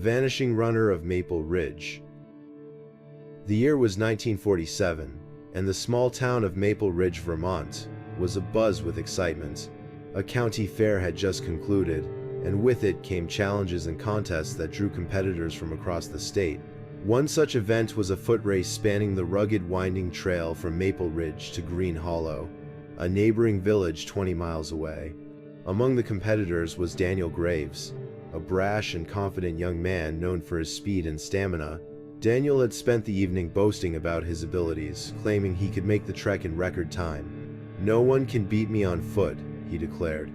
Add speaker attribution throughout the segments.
Speaker 1: vanishing runner of Maple Ridge. The year was 1947, and the small town of Maple Ridge, Vermont, was abuzz with excitement. A county fair had just concluded, and with it came challenges and contests that drew competitors from across the state. One such event was a foot race spanning the rugged, winding trail from Maple Ridge to Green Hollow, a neighboring village 20 miles away. Among the competitors was Daniel Graves, a brash and confident young man known for his speed and stamina. Daniel had spent the evening boasting about his abilities, claiming he could make the trek in record time. "No one can beat me on foot," he declared,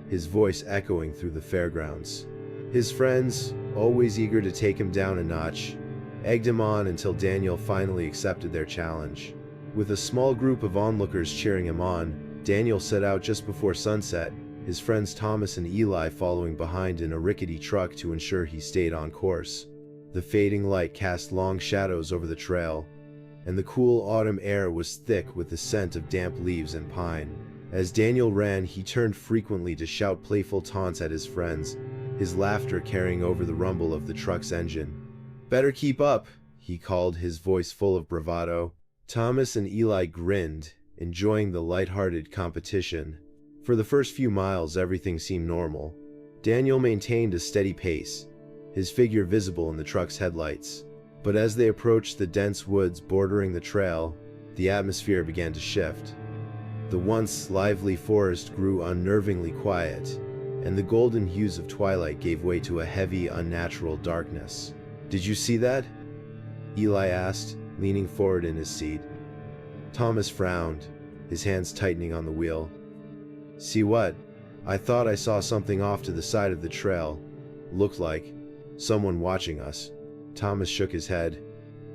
Speaker 1: his voice echoing through the fairgrounds. His friends, always eager to take him down a notch, egged him on until Daniel finally accepted their challenge. With a small group of onlookers cheering him on, Daniel set out just before sunset, his friends Thomas and Eli following behind in a rickety truck to ensure he stayed on course. The fading light cast long shadows over the trail, and the cool autumn air was thick with the scent of damp leaves and pine. As Daniel ran, he turned frequently to shout playful taunts at his friends, his laughter carrying over the rumble of the truck's engine. "Better keep up," he called, his voice full of bravado. Thomas and Eli grinned, enjoying the light-hearted competition. For the first few miles, everything seemed normal. Daniel maintained a steady pace, his figure visible in the truck's headlights. But as they approached the dense woods bordering the trail, the atmosphere began to shift. The once lively forest grew unnervingly quiet, and the golden hues of twilight gave way to a heavy, unnatural darkness. "Did you see that?" Eli asked, leaning forward in his seat. Thomas frowned, his hands tightening on the wheel. "See what?" "I thought I saw something off to the side of the trail. Looked like someone watching us." Thomas shook his head.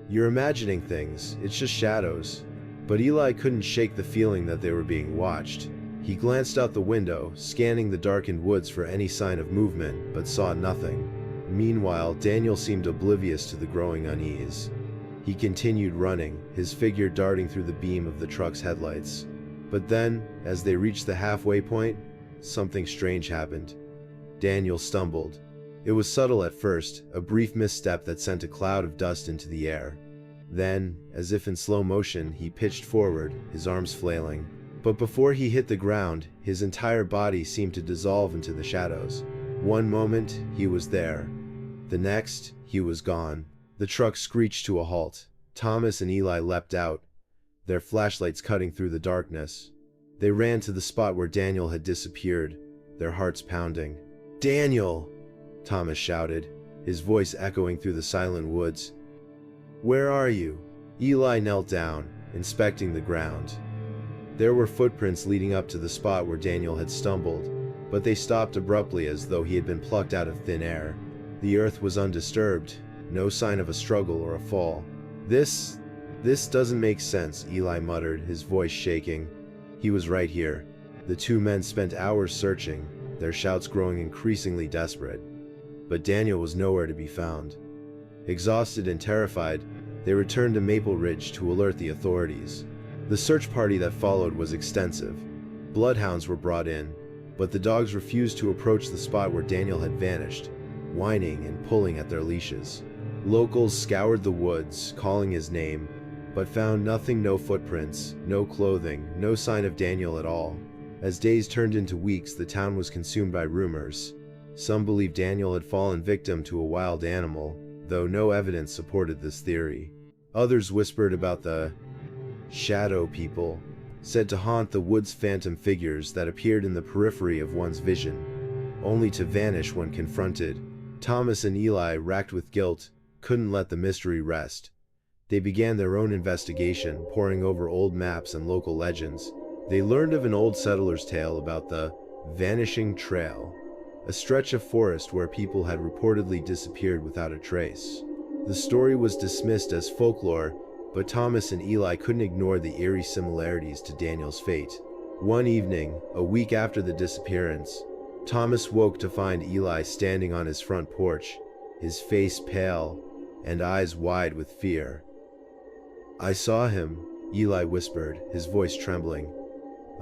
Speaker 1: "You're imagining things, it's just shadows." But Eli couldn't shake the feeling that they were being watched. He glanced out the window, scanning the darkened woods for any sign of movement, but saw nothing. Meanwhile, Daniel seemed oblivious to the growing unease. He continued running, his figure darting through the beam of the truck's headlights. But then, as they reached the halfway point, something strange happened. Daniel stumbled. It was subtle at first, a brief misstep that sent a cloud of dust into the air. Then, as if in slow motion, he pitched forward, his arms flailing. But before he hit the ground, his entire body seemed to dissolve into the shadows. One moment, he was there. The next, he was gone. The truck screeched to a halt. Thomas and Eli leapt out, their flashlights cutting through the darkness. They ran to the spot where Daniel had disappeared, their hearts pounding. "Daniel!" Thomas shouted, his voice echoing through the silent woods. "Where are you?" Eli knelt down, inspecting the ground. There were footprints leading up to the spot where Daniel had stumbled, but they stopped abruptly as though he had been plucked out of thin air. The earth was undisturbed, no sign of a struggle or a fall. This doesn't make sense," Eli muttered, his voice shaking. He was right here. The two men spent hours searching, their shouts growing increasingly desperate. But Daniel was nowhere to be found. Exhausted and terrified, they returned to Maple Ridge to alert the authorities. The search party that followed was extensive. Bloodhounds were brought in, but the dogs refused to approach the spot where Daniel had vanished, whining and pulling at their leashes. Locals scoured the woods, calling his name, but found nothing, no footprints, no clothing, no sign of Daniel at all. As days turned into weeks, the town was consumed by rumors. Some believed Daniel had fallen victim to a wild animal, though no evidence supported this theory. Others whispered about the shadow people, said to haunt the woods, phantom figures that appeared in the periphery of one's vision, only to vanish when confronted. Thomas and Eli, racked with guilt, couldn't let the mystery rest. They began their own investigation, poring over old maps and local legends. They learned of an old settler's tale about the Vanishing Trail, a stretch of forest where people had reportedly disappeared without a trace. The story was dismissed as folklore, but Thomas and Eli couldn't ignore the eerie similarities to Daniel's fate. One evening, a week after the disappearance, Thomas woke to find Eli standing on his front porch, his face pale and eyes wide with fear. "I saw him," Eli whispered, his voice trembling.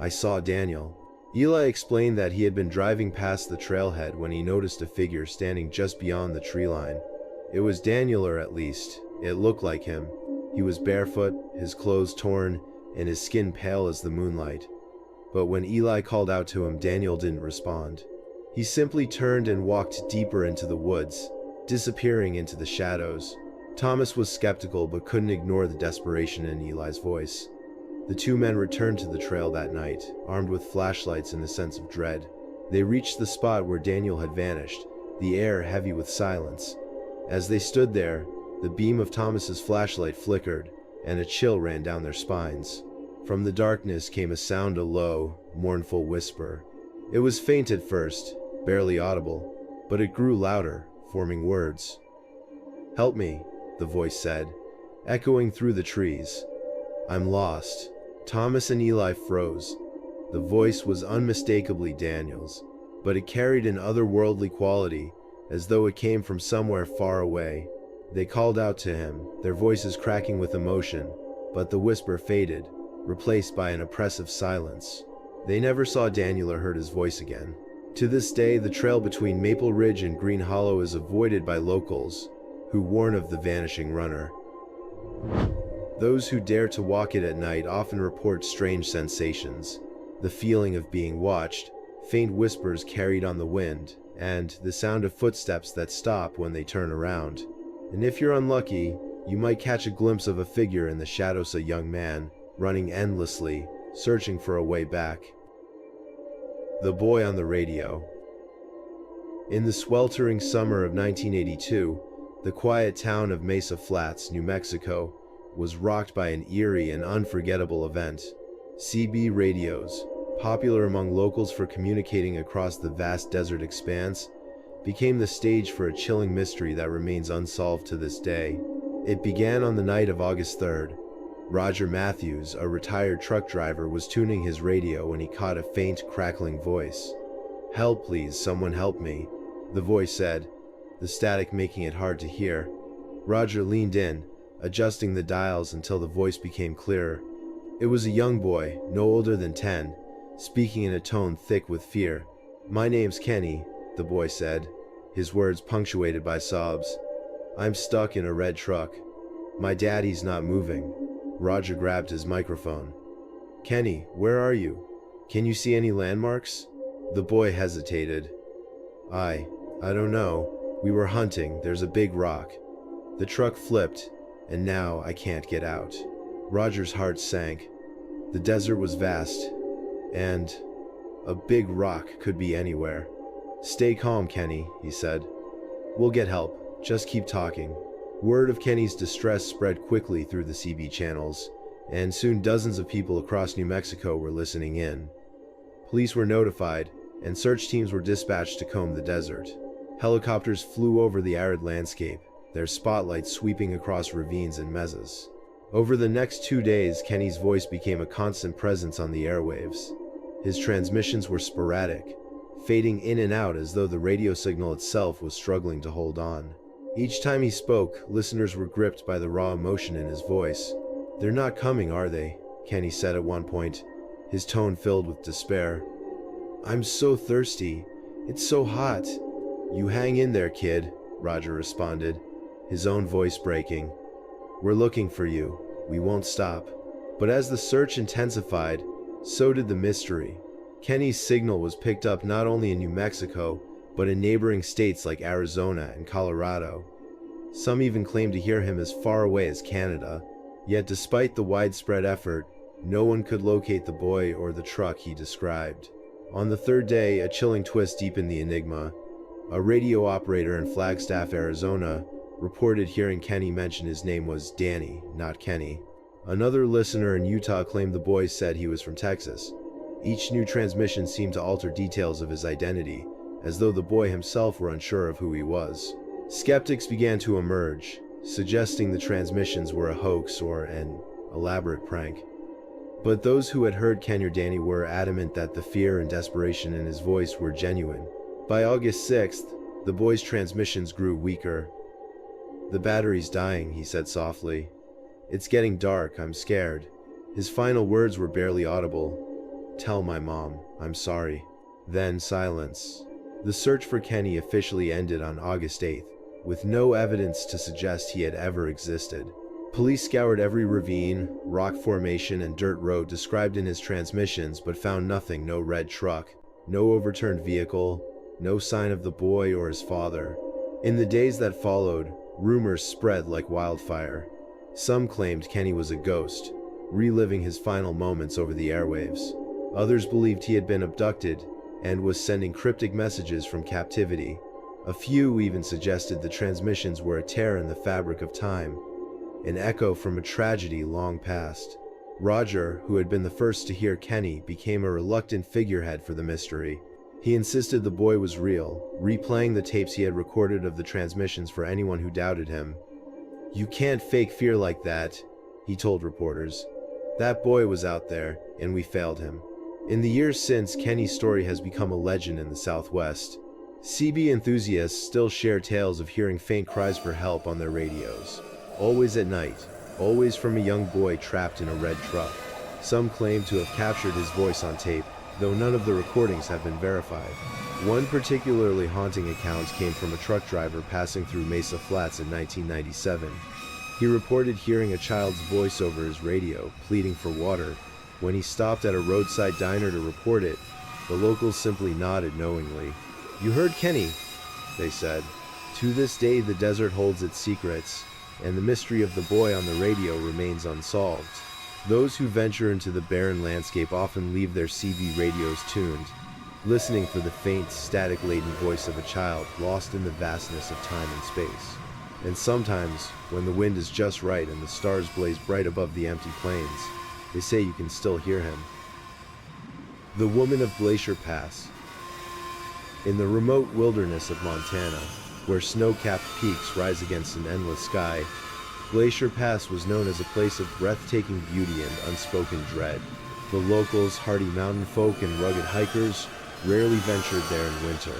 Speaker 1: "I saw Daniel." Eli explained that he had been driving past the trailhead when he noticed a figure standing just beyond the tree line. It was Daniel, or at least, it looked like him. He was barefoot, his clothes torn, and his skin pale as the moonlight. But when Eli called out to him, Daniel didn't respond. He simply turned and walked deeper into the woods, disappearing into the shadows. Thomas was skeptical but couldn't ignore the desperation in Eli's voice. The two men returned to the trail that night, armed with flashlights and a sense of dread. They reached the spot where Daniel had vanished, the air heavy with silence. As they stood there, the beam of Thomas's flashlight flickered, and a chill ran down their spines. From the darkness came a sound, a low, mournful whisper. It was faint at first, barely audible, but it grew louder, forming words. "Help me," the voice said, echoing through the trees. "I'm lost." Thomas and Eli froze. The voice was unmistakably Daniel's, but it carried an otherworldly quality, as though it came from somewhere far away. They called out to him, their voices cracking with emotion, but the whisper faded, replaced by an oppressive silence. They never saw Daniel or heard his voice again. To this day, the trail between Maple Ridge and Green Hollow is avoided by locals, who warn of the vanishing runner. Those who dare to walk it at night often report strange sensations: the feeling of being watched, faint whispers carried on the wind, and the sound of footsteps that stop when they turn around. And if you're unlucky, you might catch a glimpse of a figure in the shadows, a young man, running endlessly, searching for a way back. The boy on the radio. In the sweltering summer of 1982, the quiet town of Mesa Flats, New Mexico, was rocked by an eerie and unforgettable event. CB radios, popular among locals for communicating across the vast desert expanse, became the stage for a chilling mystery that remains unsolved to this day. It began on the night of August 3rd. Roger Matthews, a retired truck driver, was tuning his radio when he caught a faint, crackling voice. "Help, please, someone help me," the voice said, the static making it hard to hear. Roger leaned in, adjusting the dials until the voice became clearer. It was a young boy, no older than 10, speaking in a tone thick with fear. "My name's Kenny," the boy said, his words punctuated by sobs. "I'm stuck in a red truck. My daddy's not moving." Roger grabbed his microphone. "Kenny, where are you? Can you see any landmarks?" The boy hesitated. I don't know. We were hunting. There's a big rock. The truck flipped, and now I can't get out." Roger's heart sank. The desert was vast, and a big rock could be anywhere. "Stay calm, Kenny," he said. "We'll get help. Just keep talking." Word of Kenny's distress spread quickly through the CB channels, and soon dozens of people across New Mexico were listening in. Police were notified, and search teams were dispatched to comb the desert. Helicopters flew over the arid landscape, their spotlights sweeping across ravines and mesas. Over the next 2 days, Kenny's voice became a constant presence on the airwaves. His transmissions were sporadic, fading in and out as though the radio signal itself was struggling to hold on. Each time he spoke, listeners were gripped by the raw emotion in his voice. "They're not coming, are they?" Kenny said at one point, his tone filled with despair. "I'm so thirsty. It's so hot." "You hang in there, kid," Roger responded, his own voice breaking. "We're looking for you. We won't stop." But as the search intensified, so did the mystery. Kenny's signal was picked up not only in New Mexico, but in neighboring states like Arizona and Colorado. Some even claimed to hear him as far away as Canada. Yet despite the widespread effort, no one could locate the boy or the truck he described. On the third day, a chilling twist deepened the enigma. A radio operator in Flagstaff, Arizona, reported hearing Kenny mention his name was Danny, not Kenny. Another listener in Utah claimed the boy said he was from Texas. Each new transmission seemed to alter details of his identity, as though the boy himself were unsure of who he was. Skeptics began to emerge, suggesting the transmissions were a hoax or an elaborate prank. But those who had heard Kenny or Danny were adamant that the fear and desperation in his voice were genuine. By August 6th, the boy's transmissions grew weaker. "The battery's dying," he said softly. "It's getting dark, I'm scared." His final words were barely audible. "Tell my mom, I'm sorry." Then silence. The search for Kenny officially ended on August 8th, with no evidence to suggest he had ever existed. Police scoured every ravine, rock formation, and dirt road described in his transmissions but found nothing. No red truck, no overturned vehicle, no sign of the boy or his father. In the days that followed, rumors spread like wildfire. Some claimed Kenny was a ghost, reliving his final moments over the airwaves. Others believed he had been abducted and was sending cryptic messages from captivity. A few even suggested the transmissions were a tear in the fabric of time, an echo from a tragedy long past. Roger, who had been the first to hear Kenny, became a reluctant figurehead for the mystery. He insisted the boy was real, replaying the tapes he had recorded of the transmissions for anyone who doubted him. "You can't fake fear like that," he told reporters. "That boy was out there, and we failed him." In the years since, Kenny's story has become a legend in the Southwest. CB enthusiasts still share tales of hearing faint cries for help on their radios. Always at night, always from a young boy trapped in a red truck. Some claim to have captured his voice on tape, though none of the recordings have been verified. One particularly haunting account came from a truck driver passing through Mesa Flats in 1997. He reported hearing a child's voice over his radio, pleading for water. When he stopped at a roadside diner to report it, the locals simply nodded knowingly. "You heard Kenny," they said. To this day, the desert holds its secrets, and the mystery of the boy on the radio remains unsolved. Those who venture into the barren landscape often leave their CB radios tuned, listening for the faint, static-laden voice of a child lost in the vastness of time and space. And sometimes, when the wind is just right and the stars blaze bright above the empty plains, they say you can still hear him. The Woman of Glacier Pass. In the remote wilderness of Montana, where snow-capped peaks rise against an endless sky, Glacier Pass was known as a place of breathtaking beauty and unspoken dread. The locals, hardy mountain folk, and rugged hikers rarely ventured there in winter.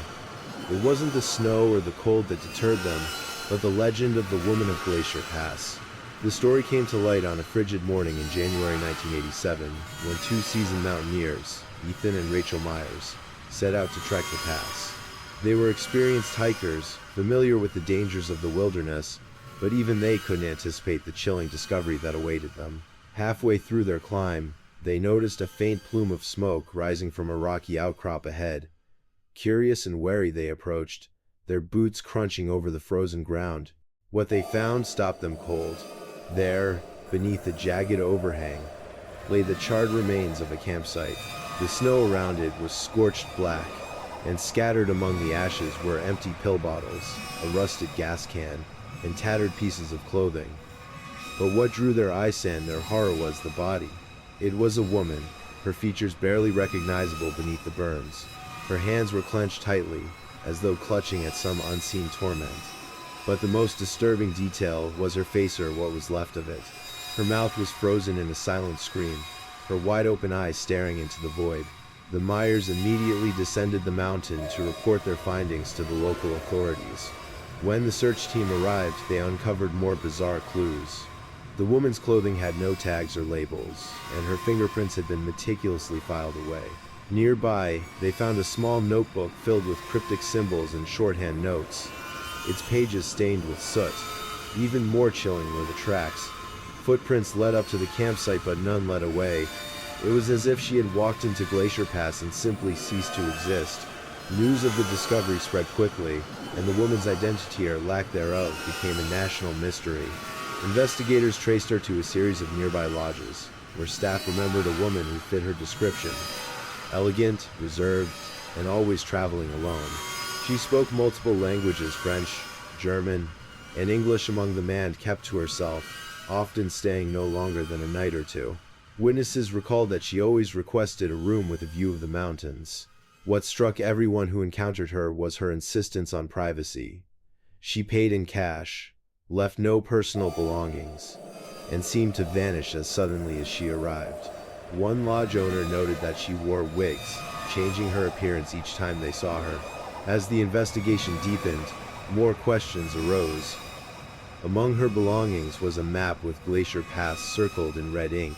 Speaker 1: It wasn't the snow or the cold that deterred them, but the legend of the Woman of Glacier Pass. The story came to light on a frigid morning in January 1987, when two seasoned mountaineers, Ethan and Rachel Myers, set out to trek the pass. They were experienced hikers, familiar with the dangers of the wilderness, but even they couldn't anticipate the chilling discovery that awaited them. Halfway through their climb, they noticed a faint plume of smoke rising from a rocky outcrop ahead. Curious and wary they approached, their boots crunching over the frozen ground. What they found stopped them cold. There, beneath a jagged overhang, lay the charred remains of a campsite. The snow around it was scorched black, and scattered among the ashes were empty pill bottles, a rusted gas can, and tattered pieces of clothing. But what drew their eyes and their horror was the body. It was a woman, her features barely recognizable beneath the burns. Her hands were clenched tightly, as though clutching at some unseen torment. But the most disturbing detail was her face, or what was left of it. Her mouth was frozen in a silent scream, her wide-open eyes staring into the void. The Myers immediately descended the mountain to report their findings to the local authorities. When the search team arrived, they uncovered more bizarre clues. The woman's clothing had no tags or labels, and her fingerprints had been meticulously filed away. Nearby, they found a small notebook filled with cryptic symbols and shorthand notes, its pages stained with soot. Even more chilling were the tracks. Footprints led up to the campsite, but none led away. It was as if she had walked into Glacier Pass and simply ceased to exist. News of the discovery spread quickly, and the woman's identity or lack thereof became a national mystery. Investigators traced her to a series of nearby lodges, where staff remembered a woman who fit her description. Elegant, reserved, and always traveling alone. She spoke multiple languages, French, German, and English among the man kept to herself, often staying no longer than a night or two. Witnesses recalled that she always requested a room with a view of the mountains. What struck everyone who encountered her was her insistence on privacy. She paid in cash, left no personal belongings, and seemed to vanish as suddenly as she arrived. One lodge owner noted that she wore wigs, changing her appearance each time they saw her. As the investigation deepened, more questions arose. Among her belongings was a map with Glacier Pass circled in red ink.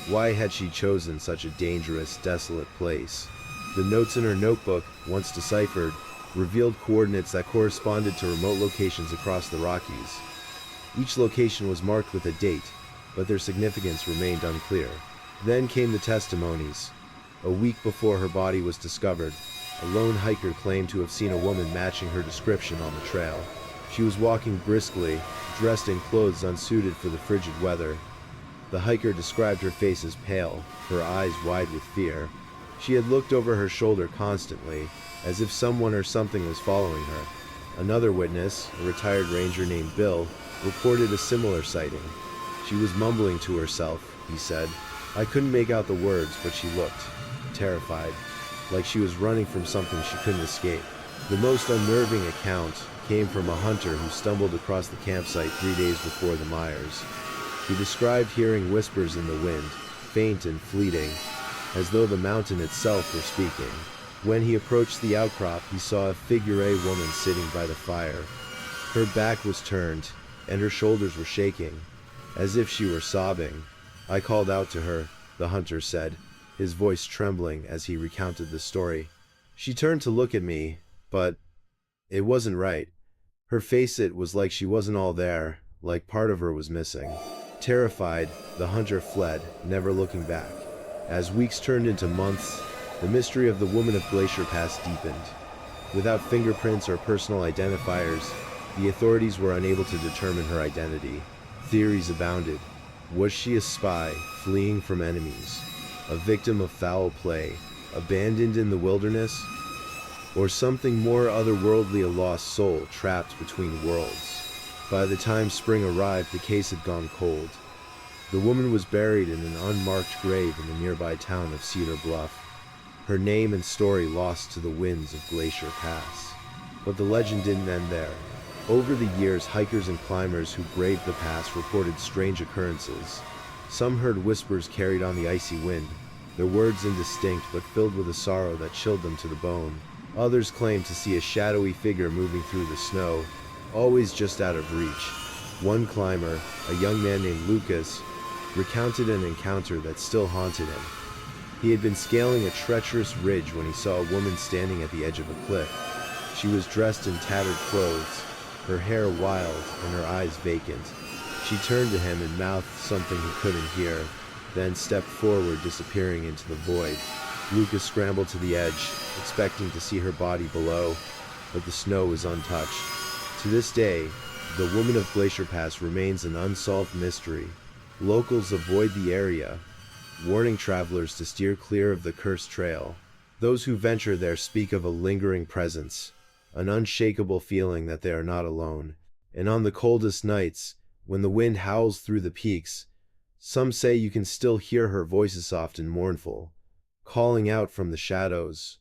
Speaker 1: Why had she chosen such a dangerous, desolate place? The notes in her notebook, once deciphered, revealed coordinates that corresponded to remote locations across the Rockies. Each location was marked with a date, but their significance remained unclear. Then came the testimonies. A week before her body was discovered, a lone hiker claimed to have seen a woman matching her description on the trail. She was walking briskly, dressed in clothes unsuited for the frigid weather. The hiker described her face as pale, her eyes wide with fear. She had looked over her shoulder constantly, as if someone or something was following her. Another witness, a retired ranger named Bill, reported a similar sighting. She was mumbling to herself, he said. I couldn't make out the words, but she looked terrified, like she was running from something she couldn't escape. The most unnerving account came from a hunter who stumbled across the campsite 3 days before the Myers. He described hearing whispers in the wind, faint and fleeting, as though the mountain itself were speaking. When he approached the outcrop, he saw a figure-8 woman sitting by the fire. Her back was turned, and her shoulders were shaking, as if she were sobbing. I called out to her, the hunter said, his voice trembling as he recounted the story. She turned to look at me, but it wasn't right. Her face, it was like she wasn't all there, like part of her was missing. Terrified, the hunter fled, never looking back. As weeks turned into months, the mystery of the woman of Glacier Pass deepened. Without fingerprints or personal identifiers, the authorities were unable to determine her identity. Theories abounded. Was she a spy, fleeing from enemies? A victim of foul play, abandoned in the wilderness? Or something more otherworldly, a lost soul trapped between worlds? By the time spring arrived, the case had gone cold. The woman was buried in an unmarked grave in the nearby town of Cedar Bluff. Her name and story lost to the winds of Glacier Pass. But the legend didn't end there. Over the years, hikers and climbers who braved the pass reported strange occurrences. Some heard whispers carried on the icy wind, their words indistinct but filled with a sorrow that chilled them to the bone. Others claimed to see a shadowy figure moving through the snow, always just out of reach. One climber, a young man named Lucas, recounted an encounter that still haunted him. He had been scaling a treacherous ridge when he saw a woman standing at the edge of a cliff. She was dressed in tattered clothes, her hair wild and her eyes vacant. She turned to him and mouthed something he couldn't hear, then stepped forward, disappearing into the void. Lucas scrambled to the edge, expecting to see her body below, but the snow was untouched. To this day, the woman of Glacier Pass remains an unsolved mystery. Locals avoid the area, warning travelers to steer clear of the cursed trail. Those who venture there speak of a lingering presence, an unshakable feeling that they are not alone. And on the coldest nights, when the wind howls through the peaks, some say you can still hear her voice, soft and mournful, calling out from the shadows.